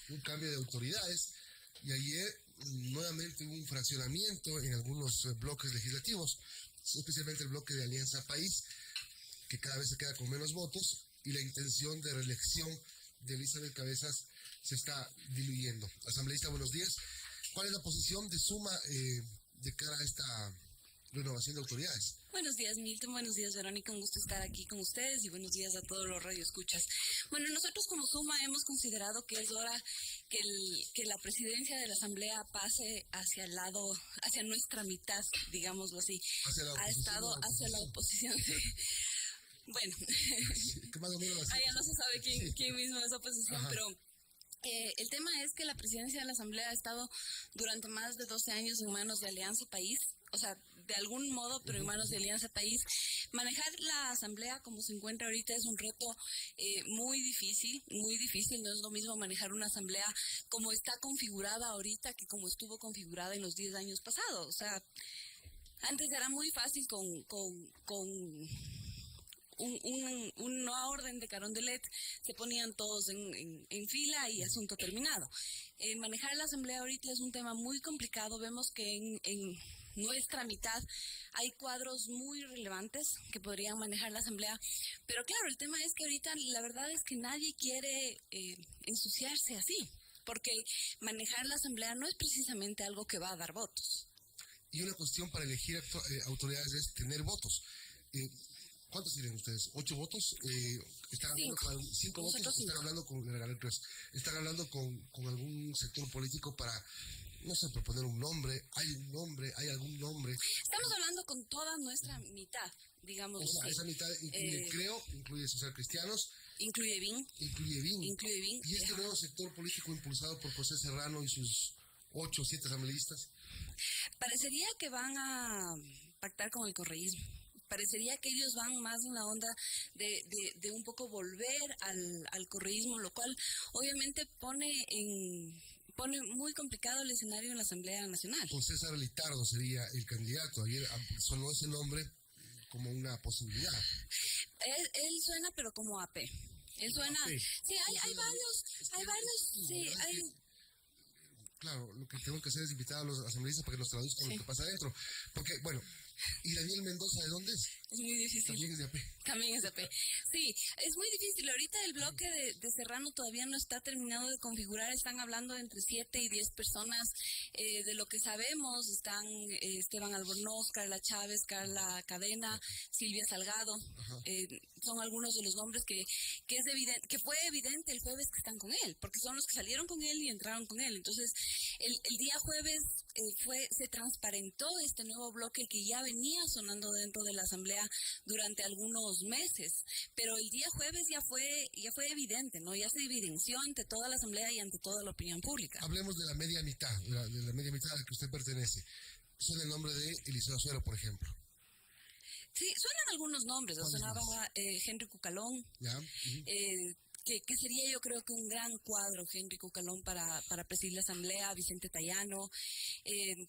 un cambio de autoridades y ayer nuevamente hubo un fraccionamiento en algunos bloques legislativos, especialmente el bloque de Alianza País, que cada vez se queda con menos votos y la intención de reelección de Elizabeth Cabezas se está diluyendo. Asambleísta, buenos días. ¿Cuál es la posición de Suma de cara a esta renovación de autoridades? Buenos días, Milton. Buenos días, Verónica. Un gusto estar aquí con ustedes y buenos días a todos los radioescuchas. Bueno, nosotros como Suma hemos considerado que es hora que la presidencia de la Asamblea pase hacia el lado, hacia nuestra mitad, digámoslo así. Ha estado hacia la oposición. Bueno, que más o menos así, ya no se sabe quién mismo es oposición, ajá, pero el tema es que la presidencia de la Asamblea ha estado durante más de 12 años en manos de Alianza País, o sea, de algún modo, pero en manos de Alianza País. Manejar la Asamblea como se encuentra ahorita es un reto muy difícil, no es lo mismo manejar una Asamblea como está configurada ahorita que como estuvo configurada en los 10 años pasados. O sea, antes era muy fácil con una orden de Carondelet, se ponían todos en fila y asunto terminado. Manejar la Asamblea ahorita es un tema muy complicado. Vemos que en nuestra mitad hay cuadros muy relevantes que podrían manejar la Asamblea, pero claro, el tema es que ahorita la verdad es que nadie quiere ensuciarse así, porque manejar la Asamblea no es precisamente algo que va a dar votos. Y una cuestión para elegir autoridades es tener votos. ¿Cuántos tienen ustedes? ¿8 votos? ¿Están hablando con 5 votos? ¿Están hablando ¿Están hablando con algún sector político para, no sé, proponer un nombre? ¿Hay algún nombre? Estamos hablando con toda nuestra mitad, digamos. O sea, esa mitad incluye Creo, incluye Social Cristianos. Incluye BIN. Y este nuevo sector político impulsado por José Serrano y sus 8 o 7 asambleístas. Parecería que van a pactar con el correísmo. Parecería que ellos van más en la onda de un poco volver al correísmo, lo cual obviamente pone muy complicado el escenario en la Asamblea Nacional. Pues César Litardo sería el candidato. Ayer sonó ese nombre como una posibilidad. Él suena, pero como AP. Él suena. AP. Sí, hay varios. Claro, lo que tengo que hacer es invitar a los asambleístas para que nos traduzcan lo que pasa adentro. Porque, bueno, ¿y Daniel Mendoza de dónde es? Es muy difícil. También es de AP. También es de AP. Sí, es muy difícil. Ahorita el bloque de Serrano todavía no está terminado de configurar. Están hablando de entre 7 y 10 personas. De lo que sabemos, están Esteban Albornoz, Carla Chávez, Carla Cadena, Silvia Salgado. Son algunos de los nombres que fue evidente el jueves que están con él, porque son los que salieron con él y entraron con él. Entonces, el día jueves se transparentó este nuevo bloque que ya venía sonando dentro de la Asamblea durante algunos meses, pero el día jueves ya fue evidente, ¿no? Ya se evidenció ante toda la Asamblea y ante toda la opinión pública. Hablemos de la media mitad, de la media mitad a la que usted pertenece. Suena el nombre de Eliseo Azuero, por ejemplo. Sí, suenan algunos nombres. Sonaba Henry Cucalón. ¿Ya? Que sería yo creo que un gran cuadro, Henry Cucalón, para presidir la Asamblea, Vicente Tayano.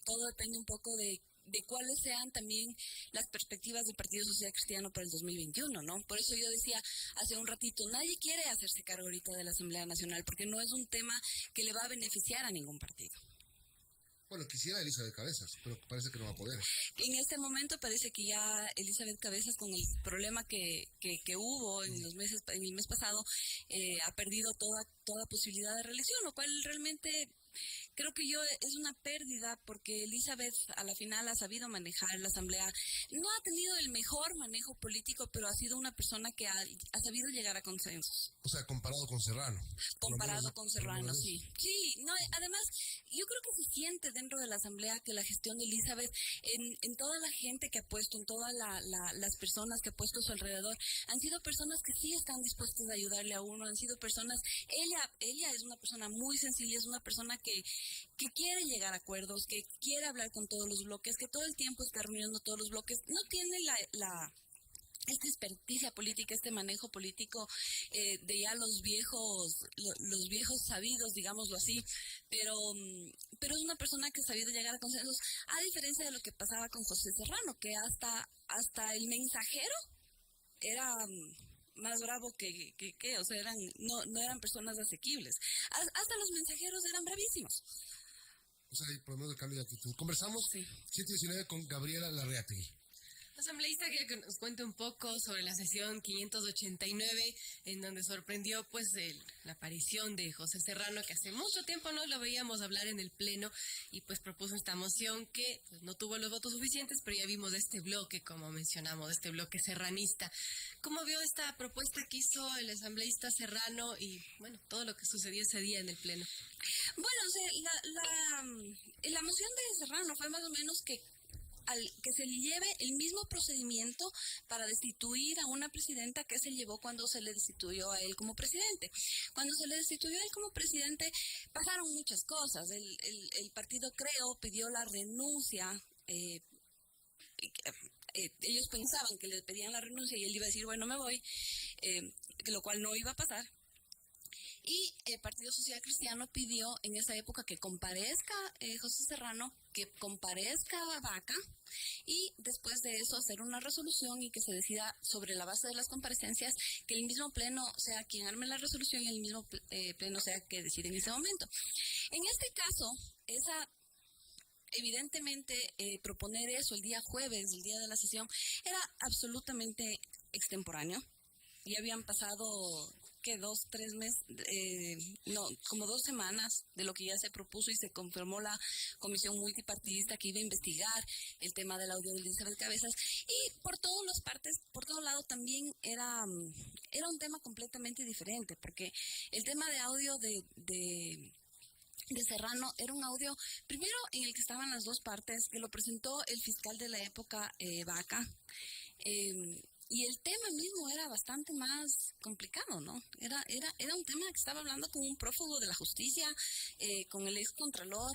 Todo depende un poco de cuáles sean también las perspectivas del Partido Social Cristiano para el 2021, ¿no? Por eso yo decía hace un ratito, nadie quiere hacerse cargo ahorita de la Asamblea Nacional, porque no es un tema que le va a beneficiar a ningún partido. Bueno, quisiera Elizabeth Cabezas, pero parece que no va a poder. En este momento parece que ya Elizabeth Cabezas, con el problema que hubo en el mes pasado, ha perdido toda posibilidad de reelección, lo cual realmente creo que es una pérdida, porque Elizabeth a la final ha sabido manejar la Asamblea. No ha tenido el mejor manejo político, pero ha sido una persona que ha sabido llegar a consensos. O sea, comparado con Serrano. Comparado con Serrano, sí. Sí, no, además, yo creo que se siente dentro de la Asamblea que la gestión de Elizabeth, en toda la gente que ha puesto, en todas las personas que ha puesto a su alrededor, han sido personas que sí están dispuestas a ayudarle a uno, han sido personas, ella es una persona muy sencilla, es una persona que quiere llegar a acuerdos, que quiere hablar con todos los bloques, que todo el tiempo está reuniendo todos los bloques, no tiene esta experticia política, este manejo político de ya los viejos sabidos, digámoslo así, pero es una persona que ha sabido llegar a consensos, a diferencia de lo que pasaba con José Serrano, que hasta el mensajero era más bravo o sea, no eran personas asequibles. Hasta los mensajeros eran bravísimos. O sea, por lo menos el cambio de actitud. Conversamos 7:19 con Gabriela Larreategui. Asambleísta, que nos cuente un poco sobre la sesión 589, en donde sorprendió pues la aparición de José Serrano, que hace mucho tiempo no lo veíamos hablar en el Pleno, y pues propuso esta moción que pues, no tuvo los votos suficientes, pero ya vimos este bloque, como mencionamos, este bloque serranista. ¿Cómo vio esta propuesta que hizo el asambleísta Serrano y, bueno, todo lo que sucedió ese día en el Pleno? Bueno, o sea, la moción de Serrano fue más o menos que se lleve el mismo procedimiento para destituir a una presidenta que se llevó cuando se le destituyó a él como presidente. Cuando se le destituyó a él como presidente pasaron muchas cosas. El partido pidió la renuncia. Ellos pensaban que le pedían la renuncia y él iba a decir, bueno, me voy, lo cual no iba a pasar. Y el Partido Social Cristiano pidió en esa época que comparezca José Serrano, que comparezca Vaca, y después de eso hacer una resolución y que se decida sobre la base de las comparecencias, que el mismo Pleno sea quien arme la resolución y el mismo Pleno sea que decide en ese momento. En este caso, evidentemente proponer eso el día jueves, el día de la sesión, era absolutamente extemporáneo. Ya habían pasado... que 2-3 meses, como 2 semanas de lo que ya se propuso y se confirmó la comisión multipartidista que iba a investigar el tema del audio de Elizabeth Cabezas, y por todo lado también era un tema completamente diferente, porque el tema de audio de Serrano era un audio, primero en el que estaban las dos partes, que lo presentó el fiscal de la época, Vaca, y el tema mismo era bastante más complicado, ¿no? Era un tema que estaba hablando con un prófugo de la justicia, con el excontralor,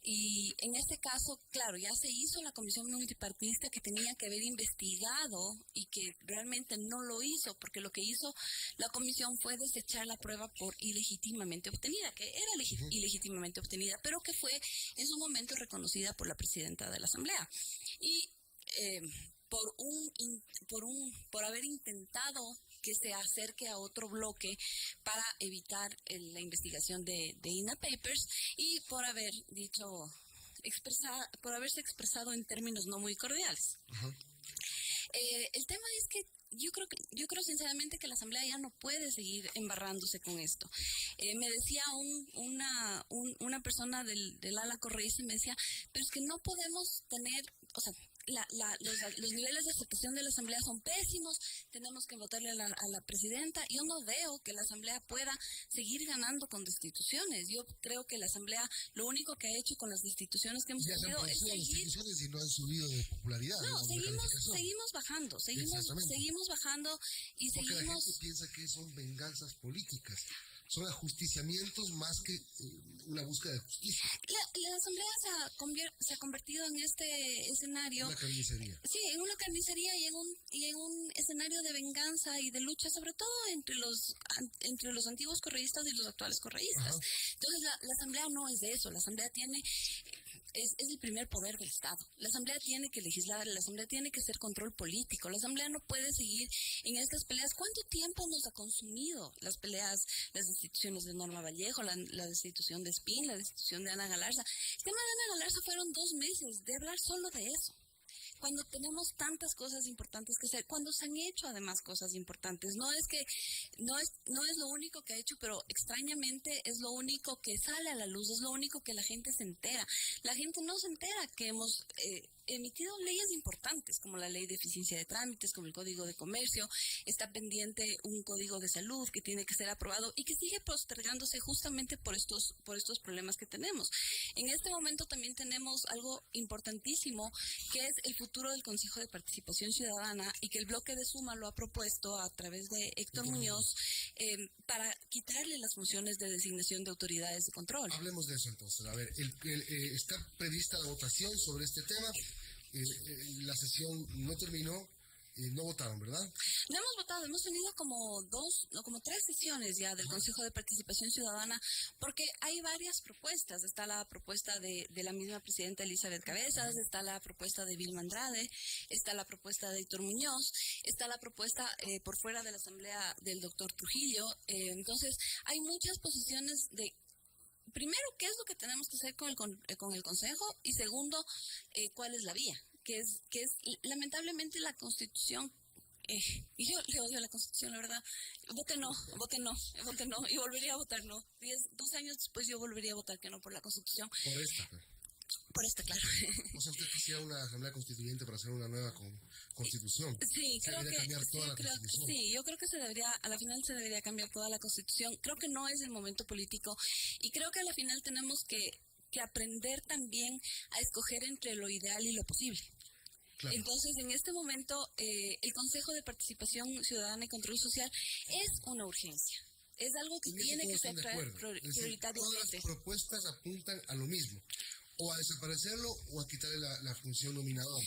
y en este caso, claro, ya se hizo la comisión multipartidista que tenía que haber investigado y que realmente no lo hizo, porque lo que hizo la comisión fue desechar la prueba por ilegítimamente obtenida, que era ilegítimamente obtenida, pero que fue en su momento reconocida por la presidenta de la Asamblea. Y por haber intentado que se acerque a otro bloque para evitar la investigación de INA Papers, y por haberse expresado en términos no muy cordiales. El tema es que yo creo sinceramente que la Asamblea ya no puede seguir embarrándose con esto. Me decía una persona del ala correísta, me decía, pero es que no podemos tener, o sea, los niveles de aceptación de la Asamblea son pésimos, tenemos que votarle a la presidenta. Yo no veo que la Asamblea pueda seguir ganando con destituciones. Yo creo que la Asamblea lo único que ha hecho con las destituciones que hemos tenido es seguir... y no han subido de popularidad. No, seguimos bajando y porque seguimos... la gente piensa que son venganzas políticas. Son ajusticiamientos más que una búsqueda de justicia. La Asamblea se ha convertido en este escenario... Una carnicería. Sí, en una carnicería y en un escenario de venganza y de lucha, sobre todo entre los antiguos correístas y los actuales correístas. Entonces, la Asamblea no es de eso. La Asamblea es el primer poder del Estado. La Asamblea tiene que legislar, la Asamblea tiene que hacer control político. La Asamblea no puede seguir en estas peleas. ¿Cuánto tiempo nos ha consumido las peleas, las destituciones de Norma Vallejo, la destitución de Espín, la destitución de Ana Galarza? El tema de Ana Galarza fueron 2 meses de hablar solo de eso. Cuando tenemos tantas cosas importantes que hacer, cuando se han hecho además cosas importantes, no es lo único que ha hecho, pero extrañamente es lo único que sale a la luz, es lo único que la gente se entera. La gente no se entera que hemos emitido leyes importantes, como la ley de eficiencia de trámites, como el Código de Comercio. Está pendiente un Código de Salud que tiene que ser aprobado y que sigue postergándose justamente por estos problemas que tenemos. En este momento también tenemos algo importantísimo, que es el futuro del Consejo de Participación Ciudadana, y que el bloque de Suma lo ha propuesto a través de Héctor Muñoz para quitarle las funciones de designación de autoridades de control. Hablemos de eso entonces. A ver, está prevista la votación sobre este tema. La sesión no terminó. no votaron, ¿verdad? No hemos votado, hemos tenido como tres sesiones ya del Consejo de Participación Ciudadana, porque hay varias propuestas. Está la propuesta de la misma presidenta Elizabeth Cabezas, está la propuesta de Vilma Andrade, está la propuesta de Héctor Muñoz, está la propuesta por fuera de la Asamblea del doctor Trujillo. Entonces, hay muchas posiciones de... Primero, ¿qué es lo que tenemos que hacer con el Consejo? Y segundo, ¿cuál es la vía? Que es lamentablemente la Constitución. Y yo le odio a la Constitución, la verdad. Vote no, y volvería a votar no. 12 años después yo volvería a votar que no por la Constitución. Por esta, claro. O sea, usted quisiera una asamblea constituyente para hacer una nueva constitución. Sí, creo que cambiar toda la constitución. sí, yo creo que a la final se debería cambiar toda la Constitución. Creo que no es el momento político y creo que a la final tenemos que aprender también a escoger entre lo ideal y lo posible. Claro. Entonces, en este momento, el Consejo de Participación Ciudadana y Control Social es una urgencia. Es algo que tiene que ser prioritariamente. Todas las propuestas apuntan a lo mismo, o a desaparecerlo o a quitarle la función nominadora.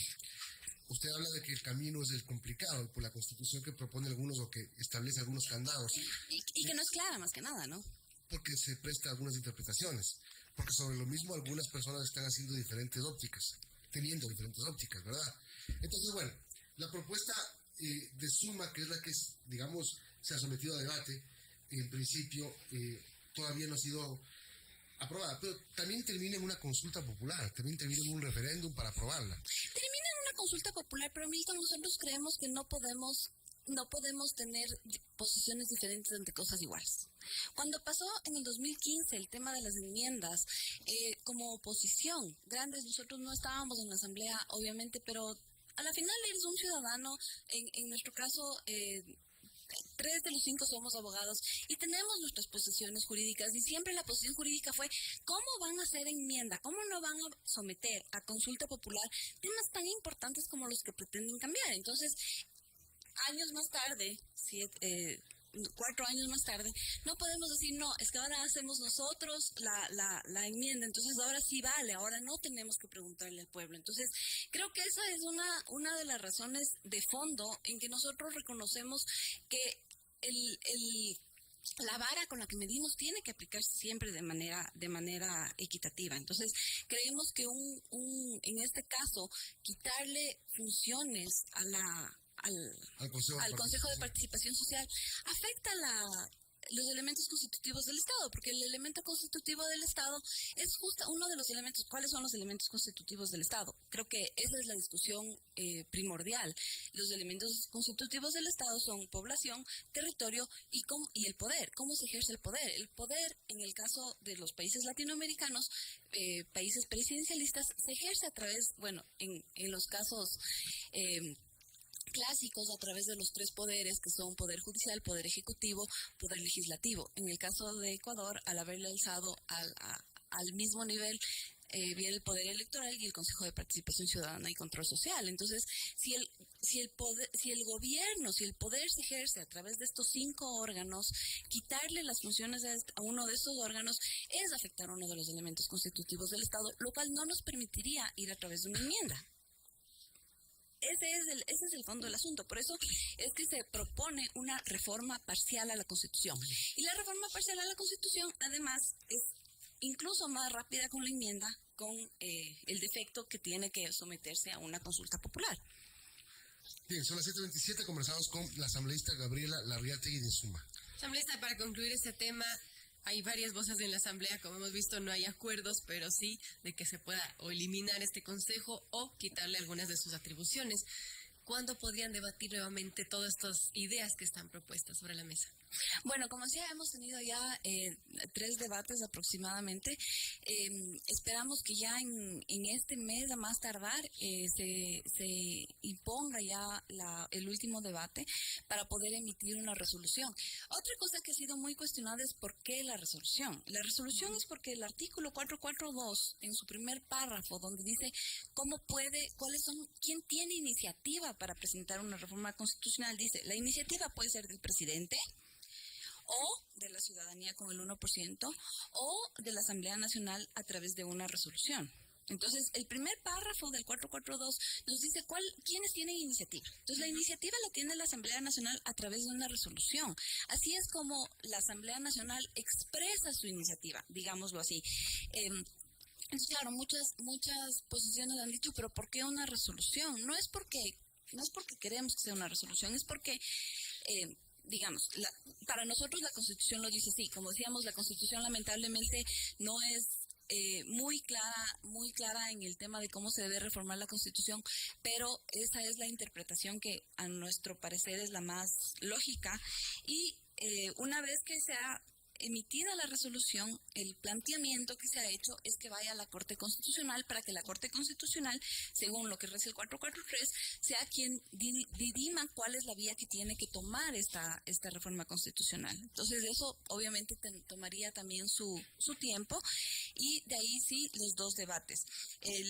Usted habla de que el camino es el complicado por la Constitución que propone algunos o que establece algunos candados. Y que no es clara más que nada, ¿no? Porque se presta a algunas interpretaciones. Porque sobre lo mismo algunas personas están haciendo diferentes ópticas, teniendo diferentes ópticas, ¿verdad? Entonces, bueno, la propuesta de Suma, que es la que, digamos, se ha sometido a debate, en principio todavía no ha sido aprobada, pero también termina en una consulta popular, también termina en un referéndum para aprobarla. Termina en una consulta popular, pero Milton, nosotros creemos que no podemos tener posiciones diferentes ante cosas iguales. Cuando pasó en el 2015 el tema de las enmiendas, como oposición, grandes, nosotros no estábamos en la asamblea, obviamente, pero a la final eres un ciudadano, en nuestro caso... 3 de los 5 somos abogados y tenemos nuestras posiciones jurídicas y siempre la posición jurídica fue ¿cómo van a hacer enmienda? ¿Cómo no van a someter a consulta popular temas tan importantes como los que pretenden cambiar? Entonces, años más tarde, 4 años más tarde, no podemos decir, no, es que ahora hacemos nosotros la enmienda, entonces ahora sí vale, ahora no tenemos que preguntarle al pueblo. Entonces, creo que esa es una de las razones de fondo en que nosotros reconocemos que la vara con la que medimos tiene que aplicarse siempre de manera equitativa. Entonces, creemos que en este caso, quitarle funciones al Consejo de Participación Social afecta los elementos constitutivos del Estado, porque el elemento constitutivo del Estado es justo uno de los elementos. ¿Cuáles son los elementos constitutivos del Estado? Creo que esa es la discusión primordial. Los elementos constitutivos del Estado son población, territorio y el poder. ¿Cómo se ejerce el poder? El poder, en el caso de los países latinoamericanos, países presidencialistas, se ejerce a través, en los casos... clásicos a través de los 3 poderes que son poder judicial, poder ejecutivo, poder legislativo. En el caso de Ecuador, al haberle alzado al mismo nivel viene el poder electoral y el Consejo de Participación Ciudadana y Control Social. Entonces, si el poder se ejerce a través de estos 5 órganos, quitarle las funciones a uno de estos órganos es afectar uno de los elementos constitutivos del Estado, lo cual no nos permitiría ir a través de una enmienda. Ese es el fondo del asunto. Por eso es que se propone una reforma parcial a la Constitución. Y la reforma parcial a la Constitución, además, es incluso más rápida con la enmienda, con el defecto que tiene que someterse a una consulta popular. Bien, son las 7:27, conversamos con la asambleísta Gabriela Larriategui de Suma. Asambleísta, para concluir este tema, hay varias voces en la asamblea, como hemos visto no hay acuerdos, pero sí de que se pueda o eliminar este consejo o quitarle algunas de sus atribuciones. ¿Cuándo podrían debatir nuevamente todas estas ideas que están propuestas sobre la mesa? Bueno, como decía, hemos tenido ya 3 debates aproximadamente. Esperamos que ya en este mes, a más tardar, se imponga ya el último debate para poder emitir una resolución. Otra cosa que ha sido muy cuestionada es por qué la resolución. La resolución es porque el artículo 442, en su primer párrafo, donde dice quién tiene iniciativa para presentar una reforma constitucional, dice, la iniciativa puede ser del presidente, o de la ciudadanía con el 1%, o de la Asamblea Nacional a través de una resolución. Entonces, el primer párrafo del 442 nos dice quiénes tienen iniciativa. Entonces, la iniciativa la tiene la Asamblea Nacional a través de una resolución. Así es como la Asamblea Nacional expresa su iniciativa, digámoslo así. Entonces, claro, muchas posiciones han dicho, pero ¿por qué una resolución? No es porque queremos que sea una resolución, es porque... digamos, para nosotros la Constitución lo dice así. Como decíamos, la Constitución lamentablemente no es muy clara en el tema de cómo se debe reformar la Constitución, pero esa es la interpretación que a nuestro parecer es la más lógica. Y una vez que se ha emitida la resolución, el planteamiento que se ha hecho es que vaya a la Corte Constitucional para que la Corte Constitucional, según lo que reza el 443, sea quien dirima cuál es la vía que tiene que tomar esta reforma constitucional. Entonces eso obviamente tomaría también su tiempo, y de ahí sí los dos debates.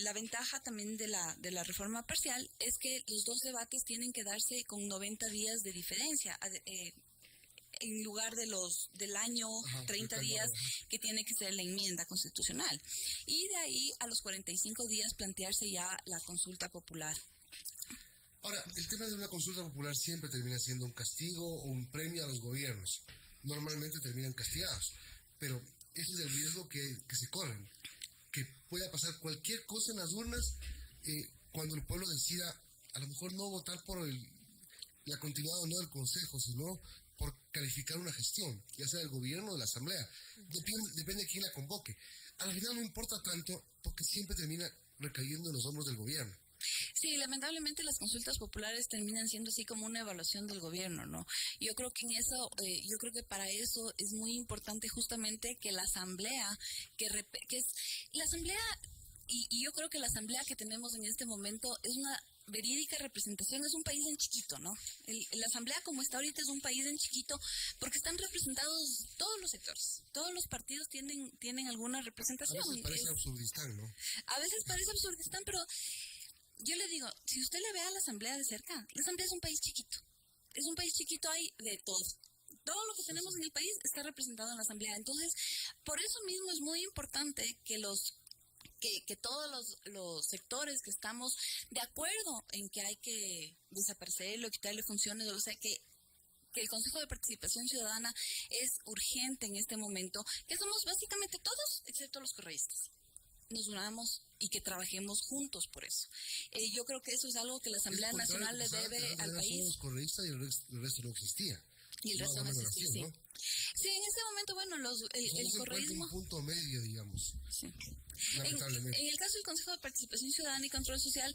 La ventaja también de la reforma parcial es que los dos debates tienen que darse con 90 días de diferencia, en lugar del año, 30 días que tiene que ser la enmienda constitucional. Y de ahí a los 45 días plantearse ya la consulta popular. Ahora, el tema de una consulta popular siempre termina siendo un castigo o un premio a los gobiernos. Normalmente terminan castigados, pero ese es el riesgo que se corren, que pueda pasar cualquier cosa en las urnas cuando el pueblo decida a lo mejor no votar por la continuidad o no del Consejo, sino por calificar una gestión, ya sea del gobierno o de la asamblea. Depende de quién la convoque. Al final no importa tanto porque siempre termina recayendo en los hombros del gobierno. Sí, lamentablemente las consultas populares terminan siendo así como una evaluación del gobierno, ¿no? Yo creo que para eso es muy importante justamente que la asamblea, la asamblea, y yo creo que la asamblea que tenemos en este momento es una verídica representación. Es un país en chiquito, ¿no? La asamblea como está ahorita es un país en chiquito porque están representados todos los sectores. Todos los partidos tienen alguna representación. A veces parece Absurdistán, ¿no? A veces parece Absurdistán, pero yo le digo, si usted le ve a la asamblea de cerca, la asamblea es un país chiquito. Es un país chiquito, hay de todo. Todo lo que tenemos en el país está representado en la asamblea. Entonces, por eso mismo es muy importante que todos los sectores que estamos de acuerdo en que hay que desaparecerlo, quitarle funciones, o sea, que el Consejo de Participación Ciudadana es urgente en este momento, que somos básicamente todos, excepto los correístas. Nos unamos y que trabajemos juntos por eso. Yo creo que eso es algo que la Asamblea Nacional le debe al país. Los correístas y el resto no existía. Y el resto no existía, sí. ¿No? Sí, en ese momento, bueno, el correísmo... un punto medio, digamos. Sí. En el caso del Consejo de Participación Ciudadana y Control Social,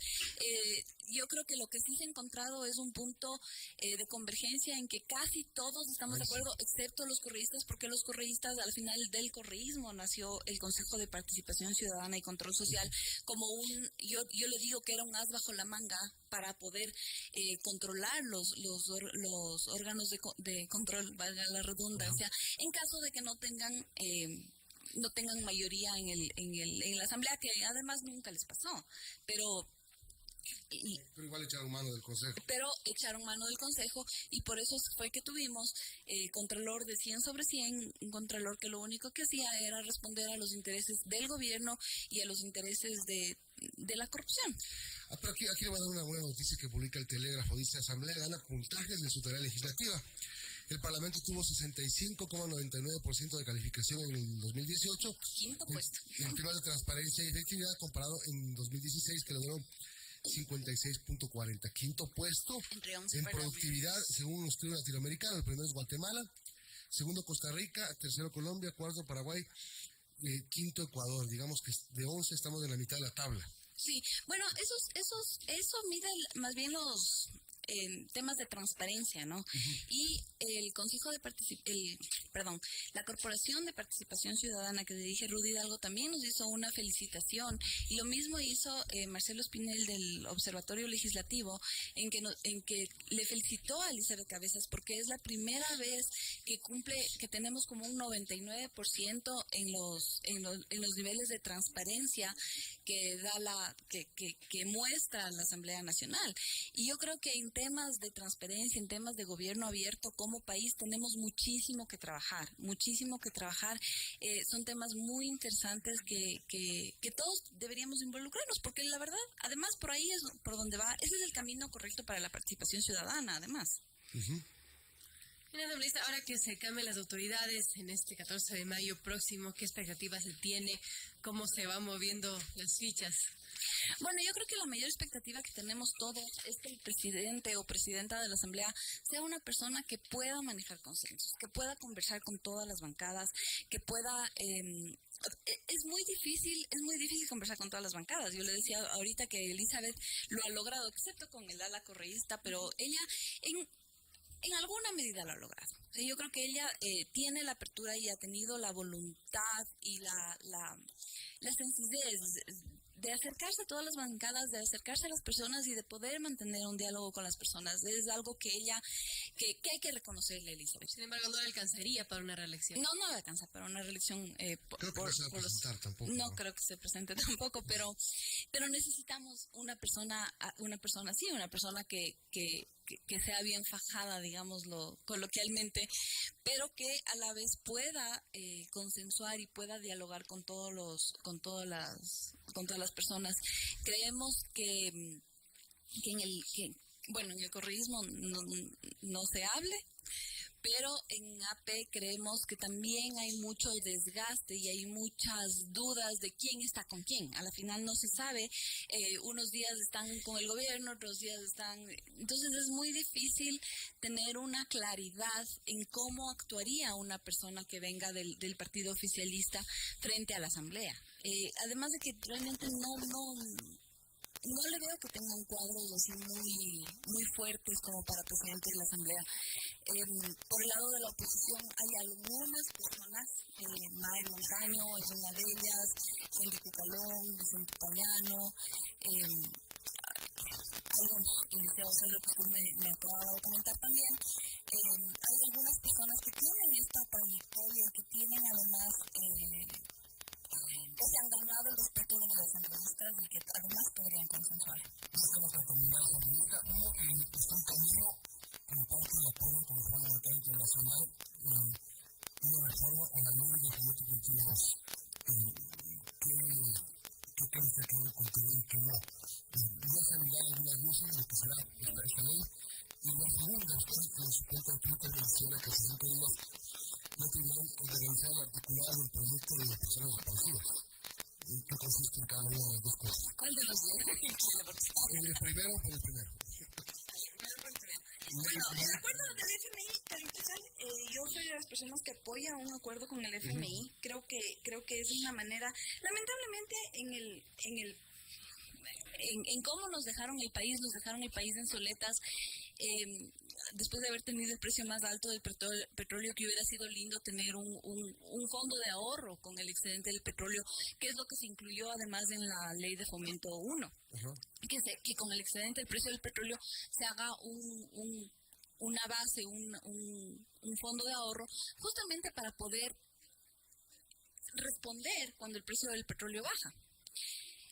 yo creo que lo que sí se ha encontrado es un punto de convergencia en que casi todos estamos de acuerdo, excepto los correístas, porque los correístas, al final del correísmo, nació el Consejo de Participación Ciudadana y Control Social como yo le digo que era un as bajo la manga para poder controlar los órganos de control, valga la redundancia, en caso de que no tengan mayoría en la asamblea, que además nunca les pasó, pero igual echaron mano del consejo. Pero echaron mano del consejo, y por eso fue que tuvimos contralor de 100 sobre 100, un contralor que lo único que hacía era responder a los intereses del gobierno y a los intereses de la corrupción. Pero aquí le voy a dar una buena noticia que publica el Telégrafo. Dice: Asamblea gana puntajes de su tarea legislativa. El Parlamento tuvo 65,99% de calificación en el 2018. Quinto puesto. En temas de transparencia y efectividad, comparado en 2016, que logró 56,40. Quinto puesto en productividad, según un estudio latinoamericano. El primero es Guatemala, segundo Costa Rica, tercero Colombia, cuarto Paraguay, quinto Ecuador. Digamos que de 11 estamos en la mitad de la tabla. Sí, bueno, eso mide más bien los temas de transparencia, ¿no? Y el Consejo de la Corporación de Participación Ciudadana que dirige Rudy Hidalgo también nos hizo una felicitación, y lo mismo hizo Marcelo Espinel del Observatorio Legislativo, en que le felicitó a Elizabeth Cabezas porque es la primera vez que tenemos como un 99% en los niveles de transparencia que da que muestra la Asamblea Nacional. Y yo creo que en temas de transparencia, en temas de gobierno abierto como país tenemos muchísimo que trabajar, muchísimo que trabajar. Son temas muy interesantes que todos deberíamos involucrarnos, porque la verdad, además por ahí es por donde va, ese es el camino correcto para la participación ciudadana, además. Mira, asambleísta, ahora que se cambian las autoridades en este 14 de mayo próximo, ¿qué expectativas se tiene? ¿Cómo se van moviendo las fichas? Bueno, yo creo que la mayor expectativa que tenemos todos es que el presidente o presidenta de la Asamblea sea una persona que pueda manejar consensos, que pueda conversar con todas las bancadas, que pueda... es muy difícil conversar con todas las bancadas. Yo le decía ahorita que Elizabeth lo ha logrado, excepto con el ala correísta, pero ella en alguna medida lo ha logrado. O sea, yo creo que ella tiene la apertura y ha tenido la voluntad y la sencillez de acercarse a todas las bancadas, de acercarse a las personas y de poder mantener un diálogo con las personas. Es algo que ella, que hay que reconocerle a Elizabeth. Sin embargo, no le alcanzaría para una reelección. No le alcanza para una reelección. Creo que no se va a presentar tampoco. No creo que se presente tampoco, pero necesitamos una persona así, una persona que sea bien fajada, digámoslo coloquialmente, pero que a la vez pueda consensuar y pueda dialogar con todas las personas. Creemos que en el correísmo no se hable, pero en AP creemos que también hay mucho desgaste y hay muchas dudas de quién está con quién. A la final no se sabe, unos días están con el gobierno, otros días están... Entonces es muy difícil tener una claridad en cómo actuaría una persona que venga del partido oficialista frente a la Asamblea. Además de que realmente no le veo que tengan cuadros así muy fuertes como para presidente de la Asamblea. Por el lado de la oposición hay algunas personas, Mael Montaño es una de ellas, Enrique Calón, Vicente Payano, algunos, Eliseo Celo, que usted me acababa de comentar también. Hay algunas personas que tienen esta trayectoria, que tienen además... que se han ganado el respeto de los asambleístas y que además podrían consensuar. Estamos para terminar, asambleísta, ¿cómo está un camino como parte del apoyo con el Fondo Monetario Internacional una reforma a la ley de fomento productivo 2? ¿Qué cree usted que debe contener y qué no? Ya se han dado algunas luces de lo que será esta ley. Y la segunda, usted en su cuenta de Twitter menciona que hace 5 días no tuvieron organizar el articulado del proyecto de las personas desaparecidas. ¿Qué consiste en cada una de las dos cosas? ¿Cuál de los dos? El primero por el primero. Bueno, el acuerdo del FMI, para empezar, yo soy de las personas que apoya un acuerdo con el FMI. Creo que es una manera, lamentablemente, en cómo nos dejaron el país en soletas. Después de haber tenido el precio más alto del petróleo, que hubiera sido lindo tener un fondo de ahorro con el excedente del petróleo, que es lo que se incluyó además en la ley de fomento 1. Que con el excedente del precio del petróleo se haga una base, un fondo de ahorro, justamente para poder responder cuando el precio del petróleo baja.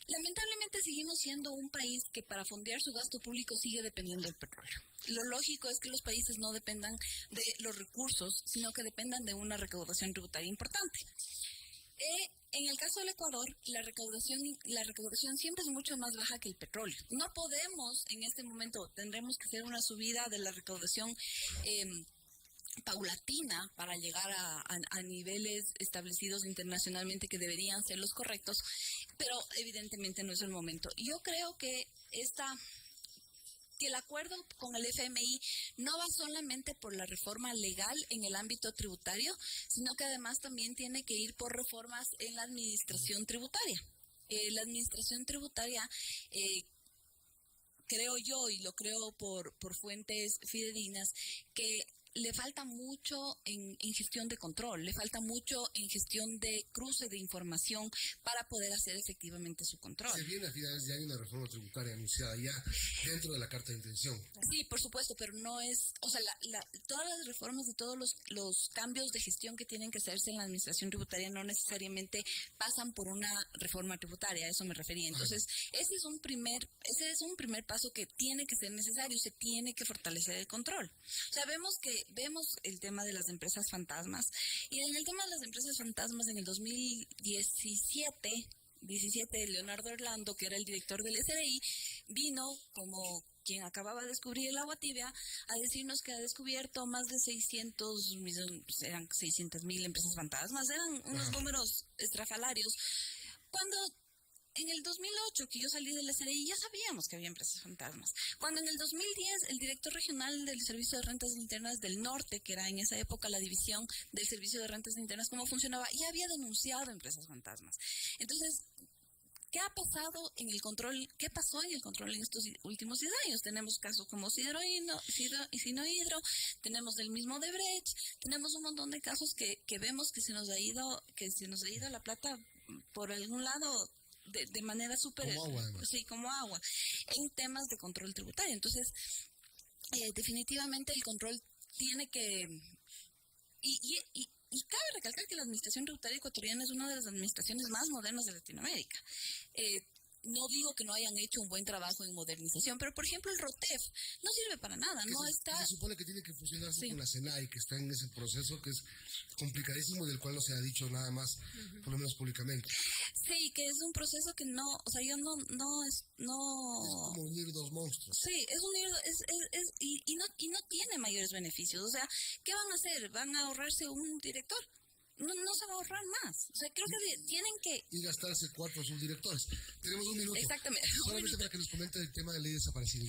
Lamentablemente seguimos siendo un país que para fondear su gasto público sigue dependiendo del petróleo. Lo lógico es que los países no dependan de los recursos, sino que dependan de una recaudación tributaria importante. En el caso del Ecuador, la recaudación siempre es mucho más baja que el petróleo. No podemos, en este momento, tendremos que hacer una subida de la recaudación paulatina para llegar a niveles establecidos internacionalmente que deberían ser los correctos, pero evidentemente no es el momento. Yo creo que el acuerdo con el FMI no va solamente por la reforma legal en el ámbito tributario, sino que además también tiene que ir por reformas en la administración tributaria. La administración tributaria, creo yo, y lo creo por fuentes fidedignas, que le falta mucho en gestión de control, le falta mucho en gestión de cruce de información para poder hacer efectivamente su control. Se viene a finales de año una reforma tributaria anunciada ya dentro de la carta de intención. Sí, por supuesto, pero no es, o sea, todas las reformas y todos los cambios de gestión que tienen que hacerse en la administración tributaria no necesariamente pasan por una reforma tributaria, a eso me refería. Entonces, ese es un primer paso que tiene que ser necesario, se tiene que fortalecer el control. O sea, vemos el tema de las empresas fantasmas, y en el tema de las empresas fantasmas en el 2017, Leonardo Orlando, que era el director del SRI, vino como quien acababa de descubrir el agua tibia a decirnos que ha descubierto más de 600 millones, eran 600,000 empresas fantasmas, eran unos números estrafalarios, cuando en el 2008, que yo salí del SRI, ya sabíamos que había empresas fantasmas. Cuando en el 2010, el director regional del Servicio de Rentas Internas del Norte, que era en esa época la división del Servicio de Rentas Internas, cómo funcionaba, ya había denunciado empresas fantasmas. Entonces, ¿qué ha pasado en el control? ¿Qué pasó en el control en estos últimos 10 años? Tenemos casos como Sinohidro, tenemos el mismo Odebrecht, tenemos un montón de casos que vemos que se nos ha ido la plata por algún lado de manera súper... Como agua, además. Sí, como agua, en temas de control tributario. Entonces, definitivamente el control tiene que... Y cabe recalcar que la administración tributaria ecuatoriana es una de las administraciones más modernas de Latinoamérica. No digo que no hayan hecho un buen trabajo en modernización, pero por ejemplo el ROTEF no sirve para nada, Se supone que tiene que fusionarse con la SENAI, que está en ese proceso que es complicadísimo y del cual no se ha dicho nada más, por lo menos públicamente. Sí, que es un proceso que no, o sea, yo no... Es como unir dos monstruos. Sí, es unir, y no tiene mayores beneficios. O sea, ¿qué van a hacer? ¿Van a ahorrarse un director? No se va a ahorrar más. O sea, creo que tienen que... Y gastarse 4 subdirectores. Tenemos un minuto. Exactamente. Solamente para que nos comente el tema de ley de desaparecidos.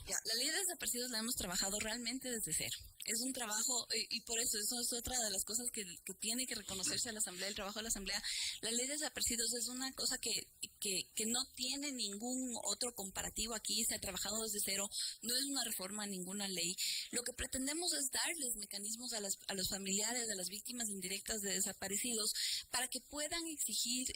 La ley de desaparecidos la hemos trabajado realmente desde cero. Es un trabajo, y por eso es otra de las cosas que tiene que reconocerse a la Asamblea, el trabajo de la Asamblea. La ley de desaparecidos es una cosa que no tiene ningún otro comparativo aquí, se ha trabajado desde cero, no es una reforma a ninguna ley. Lo que pretendemos es darles mecanismos a los familiares de las víctimas indirectas de desaparecidos para que puedan exigir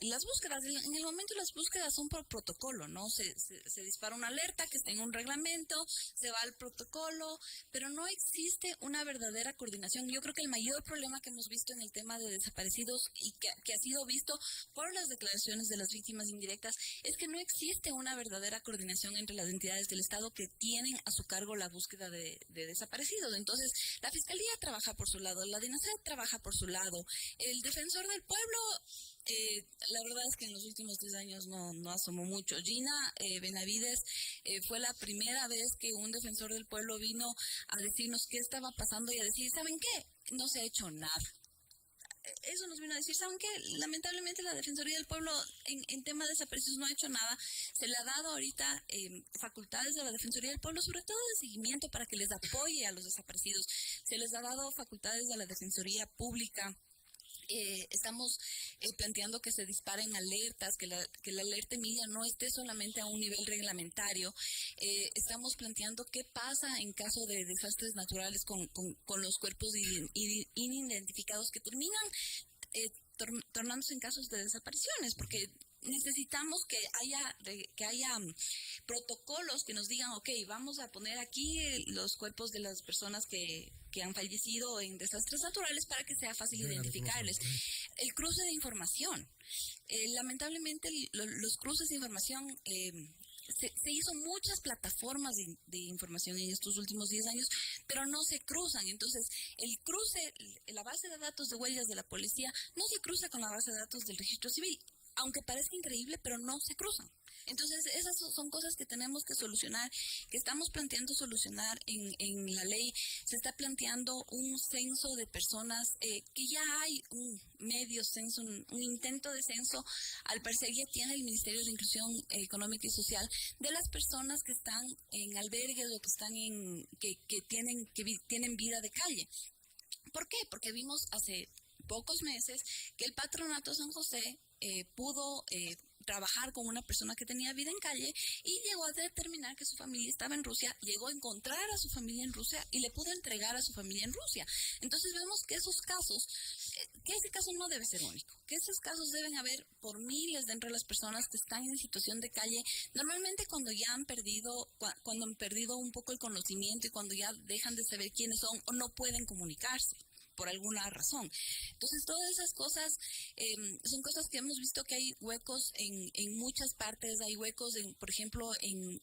las búsquedas. En el momento las búsquedas son por protocolo, ¿no? Se dispara una alerta que está en un reglamento, se va al protocolo, pero no existe una verdadera coordinación. Yo creo que el mayor problema que hemos visto en el tema de desaparecidos y que ha sido visto por las declaraciones de las víctimas indirectas es que no existe una verdadera coordinación entre las entidades del Estado que tienen a su cargo la búsqueda de desaparecidos. Entonces, la Fiscalía trabaja por su lado, la DINASED trabaja por su lado, el Defensor del Pueblo, la verdad es que en los últimos 10 años no asomó mucho. Gina Benavides fue la primera vez que un defensor del pueblo vino a decirnos qué estaba pasando y a decir, ¿saben qué? No se ha hecho nada. Eso nos vino a decir, ¿saben qué? Lamentablemente la Defensoría del Pueblo en tema de desaparecidos no ha hecho nada. Se le ha dado ahorita facultades a la Defensoría del Pueblo, sobre todo de seguimiento para que les apoye a los desaparecidos. Se les ha dado facultades a la Defensoría Pública. Estamos planteando que se disparen alertas, que la alerta Emilia no esté solamente a un nivel reglamentario. Estamos planteando qué pasa en caso de desastres naturales con los cuerpos inidentificados que terminan tornándose en casos de desapariciones, porque necesitamos que haya protocolos que nos digan, ok, vamos a poner aquí los cuerpos de las personas que han fallecido en desastres naturales para que sea fácil identificarles. El cruce de información. Lamentablemente los cruces de información... Se hizo muchas plataformas de información en estos últimos 10 años, pero no se cruzan. Entonces, el cruce, la base de datos de huellas de la policía no se cruza con la base de datos del registro civil, aunque parezca increíble, pero no se cruzan. Entonces, esas son cosas que tenemos que solucionar, que estamos planteando solucionar en la ley. Se está planteando un censo de personas, que ya hay un medio censo, un intento de censo, al parecer ya tiene el Ministerio de Inclusión Económica y Social, de las personas que están en albergues o que están que tienen vida de calle. ¿Por qué? Porque vimos hace pocos meses que el Patronato San José pudo trabajar con una persona que tenía vida en calle y llegó a determinar que su familia estaba en Rusia, llegó a encontrar a su familia en Rusia y le pudo entregar a su familia en Rusia. Entonces vemos que esos casos, que ese caso no debe ser único, que esos casos deben haber por miles dentro de las personas que están en situación de calle, normalmente cuando ya han perdido un poco el conocimiento y cuando ya dejan de saber quiénes son o no pueden comunicarse por alguna razón. Entonces, todas esas cosas son cosas que hemos visto que hay huecos en muchas partes, hay huecos, por ejemplo, en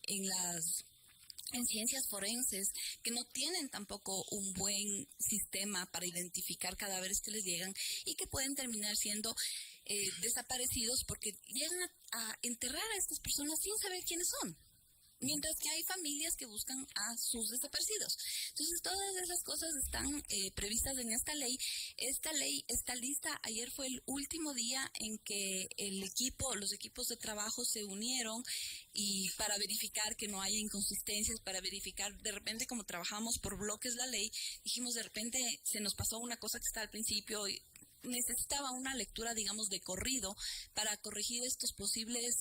ciencias forenses, que no tienen tampoco un buen sistema para identificar cadáveres que les llegan y que pueden terminar siendo desaparecidos porque llegan a enterrar a estas personas sin saber quiénes son. Mientras que hay familias que buscan a sus desaparecidos. Entonces, todas esas cosas están previstas en esta ley. Esta ley está lista. Ayer fue el último día en que los equipos de trabajo se unieron y para verificar que no haya inconsistencias, para verificar, de repente, como trabajamos por bloques la ley, dijimos, de repente se nos pasó una cosa que está al principio y necesitaba una lectura, digamos, de corrido para corregir estos posibles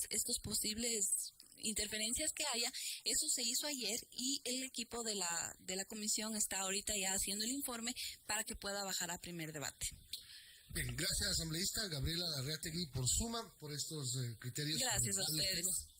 interferencias que haya. Eso se hizo ayer y el equipo de la comisión está ahorita ya haciendo el informe para que pueda bajar a primer debate. Bien, gracias asambleísta Gabriela Larreategui por suma, por estos criterios. Gracias a ustedes.